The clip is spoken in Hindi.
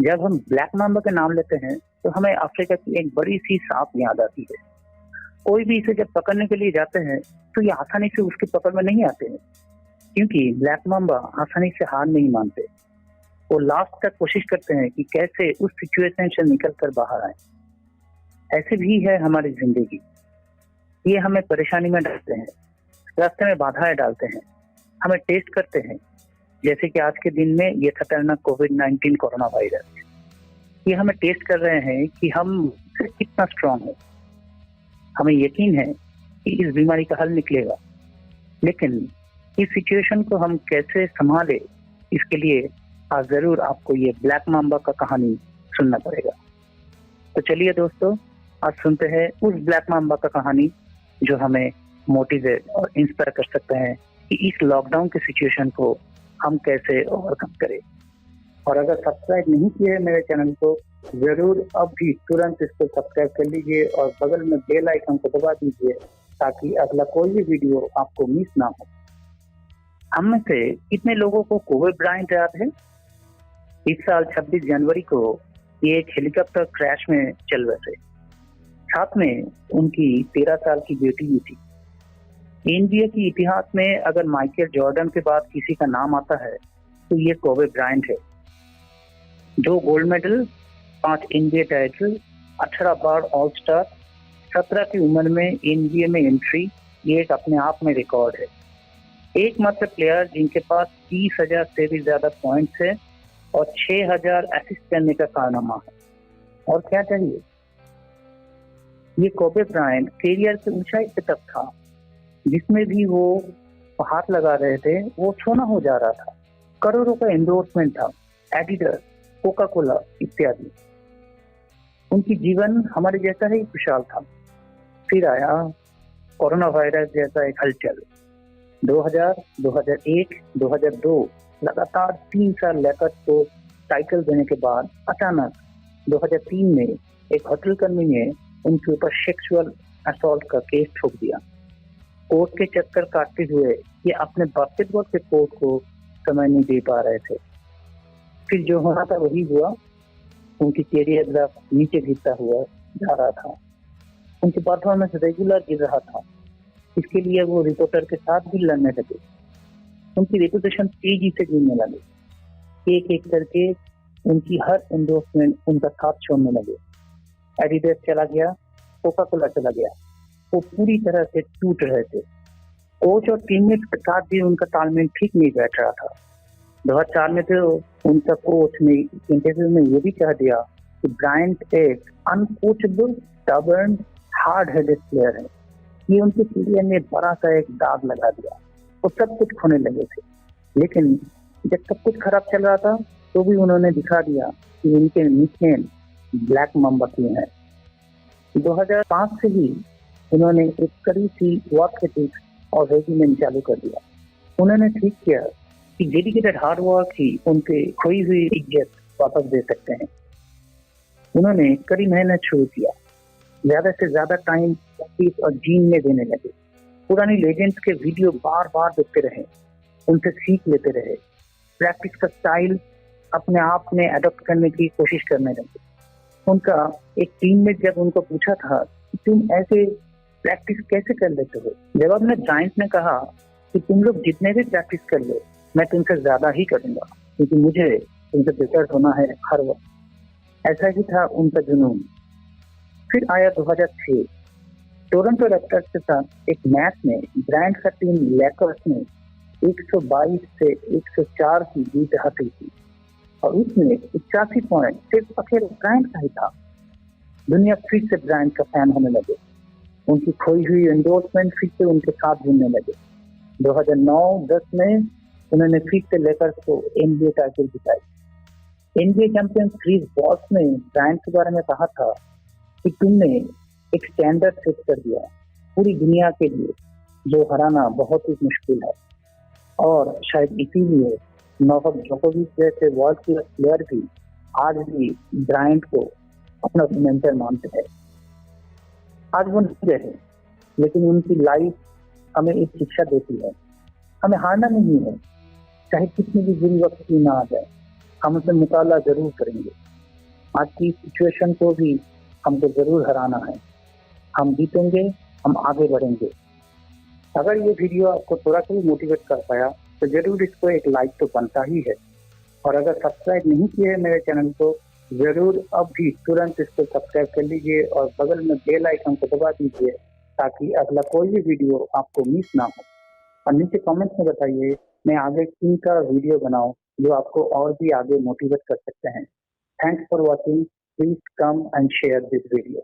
जब हम ब्लैक माम्बा का नाम लेते हैं तो हमें अफ्रीका की एक बड़ी सी सांप याद आती है। कोई भी इसे जब पकड़ने के लिए जाते हैं तो ये आसानी से उसकी पकड़ में नहीं आते हैं, क्योंकि ब्लैक माम्बा आसानी से हार नहीं मानते। वो लास्ट तक कोशिश करते हैं कि कैसे उस सिचुएशन से निकल कर बाहर आए। ऐसे भी है हमारी जिंदगी, ये हमें परेशानी में डालते हैं, रास्ते में बाधाएं डालते हैं, हमें टेस्ट करते हैं। जैसे कि आज के दिन में ये खतरनाक कोविड-19 कोरोना वायरस, ये हमें टेस्ट कर रहे हैं कि हम कितना स्ट्रांग है। हमें यकीन है कि इस बीमारी का हल निकलेगा, लेकिन इस सिचुएशन को हम कैसे संभाले, इसके लिए आज जरूर आपको ये ब्लैक माम्बा का कहानी सुनना पड़ेगा। तो चलिए दोस्तों, आज सुनते हैं उस ब्लैक माम्बा का कहानी जो हमें मोटिवेट और इंस्पायर कर सकते हैं कि इस लॉकडाउन के सिचुएशन को हम कैसे ओवरकम करें। और अगर सब्सक्राइब नहीं किए है मेरे चैनल को, जरूर अब भी तुरंत इसको सब्सक्राइब कर लीजिए और बगल में बेल आइकन को दबा दीजिए ताकि अगला कोई भी वीडियो आपको मिस ना हो। हम में से कितने लोगों को कोबे ब्रायंट याद है? इस साल 26 जनवरी को ये एक हेलीकॉप्टर क्रैश में चल रहे थे, साथ में उनकी 13 साल की बेटी भी थी। एनबीए के इतिहास में अगर माइकल जॉर्डन के बाद किसी का नाम आता है तो ये कोबे ब्रायंट है। 2 गोल्ड मेडल, 5 एनबीए टाइटल, 18 बार ऑल स्टार, 17 की उम्र में एनबीए में एंट्री, ये एक अपने आप में रिकॉर्ड है। एकमात्र प्लेयर जिनके पास 30,000 से भी ज्यादा पॉइंट्स है और 6,000 असिस्ट करने का कारनामा है। और क्या चाहिए? ये कोबे ब्रायंट कैरियर की ऊंचाई पे तक था, जिसमें भी वो हाथ लगा रहे थे वो सोना हो जा रहा था। करोड़ों का एंडोर्समेंट था, एडिडास, कोका कोला इत्यादि। उनकी जीवन हमारे जैसा ही खुशहाल था। फिर आया कोरोना वायरस जैसा एक हलचल। 2000, 2001, 2002 लगातार 3 साल लैकर्स को टाइटल देने के बाद अचानक 2003 में एक होटल कर्मी ने उनके ऊपर सेक्सुअल असॉल्ट का केस ठोक दिया। कोर्ट के चक्कर काटते हुए ये अपने बास्केटबॉल के कोर्ट को समय नहीं दे पा रहे थे। फिर जो होना था वही हुआ। उनकी कैरियर ग्राफ नीचे गिरता हुआ जा रहा था। उनकी परफॉर्मेंस रेगुलर गिर रहा था। इसके लिए वो रिपोर्टर के साथ भी लड़ने लगे। उनकी रेपुटेशन तेजी से गिरने लगी। एक एक करके उनकी हर एंडोर्समेंट उनका साथ छोड़ने लगे। एडिडास चला गया, कोका कोला चला गया। वो पूरी तरह से टूट रहे थे। कोच और टीममेट्स के साथ भी उनका तालमेल ठीक नहीं बैठ रहा था। 2004 में तो उनका कोच ने इंटरव्यू में ये भी कह दिया कि ब्रायंट एक अनकोचेबल, स्टबर्न, हार्ड हेडेड प्लेयर है। ये उनके करियर में बड़ा सा एक दाग लगा दिया। वो सब कुछ खोने लगे थे, लेकिन जब सब कुछ खराब चल रहा था तो भी उन्होंने दिखा दिया कि उनके निकनेम ब्लैक माम्बा क्यों है। 2005 से ही उन्होंने एक कड़ी सी वर्क एथिक्स और रेजिमेंट चालू कर दिया। उन्होंने ठीक किया कि डेडिकेटेड हार्ड वर्क ही उनके खोई हुई इज्जत वापस दे सकते हैं। उन्होंने कड़ी मेहनत शुरू किया, ज्यादा से ज्यादा टाइम प्रैक्टिस और जिम में देने लगे। पुरानी लेजेंड्स के वीडियो बार बार देखते रहे, उनसे सीख लेते रहे। प्रैक्टिस का स्टाइल अपने आप में अडॉप्ट करने की कोशिश करने लगे। उनका एक टीममेट जब उनको पूछा था कि तुम ऐसे प्रैक्टिस कैसे कर लेते हो, जवाब में जायंट ने कहा कि तुम लोग जितने भी प्रैक्टिस कर लो, मैं तुमसे ज्यादा ही करूंगा, क्योंकि मुझे तुमसे बेहतर होना है हर वक्त। ऐसा ही था उनका जुनून। फिर आया 2006। टोरंटो रैप्टर्स के साथ एक मैच में ब्रायंट का टीम लैकर्स ने 122 से 104 की जीत हासिल की और उसमें 81 पॉइंट सिर्फ अकेले ब्रायंट का ही था। दुनिया फिर से ब्रायंट का फैन होने लगे। उनकी खोई हुई एंडोर्समेंट फिर से उनके साथ घूमने लगे। 2009-10 में उन्होंने फिर से लेकर्स को एनबीए टाइटल जिताई। एनबीए चैंपियन क्रिस बॉश ने ब्रायंट के बारे में कहा था कि तुमने एक स्टैंडर्ड सेट कर दिया पूरी दुनिया के लिए, जो हराना बहुत ही मुश्किल है। और शायद इसीलिए नोवाक जोकोविच जैसे वर्ल्ड क्लास प्लेयर भी आज भी ब्रायंट को अपना मेंटर मानते हैं। आज वो नहीं रहे, लेकिन उनकी लाइफ हमें एक शिक्षा देती है। हमें हारना नहीं है, चाहे कितनी भी बुरी वक्त की ना आ जाए, हम उसे मुकाबला जरूर करेंगे। आज की सिचुएशन को भी हमको जरूर हराना है। हम जीतेंगे, हम आगे बढ़ेंगे। अगर ये वीडियो आपको थोड़ा सा भी मोटिवेट कर पाया तो जरूर इसको एक लाइक तो बनता ही है। और अगर सब्सक्राइब नहीं किए है मेरे चैनल को, जरूर अब भी तुरंत इसको सब्सक्राइब कर लीजिए और बगल में बेल आइकन को दबा दीजिए ताकि अगला कोई भी वीडियो आपको मिस ना हो। और नीचे कमेंट्स में बताइए मैं आगे किन का वीडियो बनाऊं जो आपको और भी आगे मोटिवेट कर सकते हैं। Thanks for watching. Please come and share this video.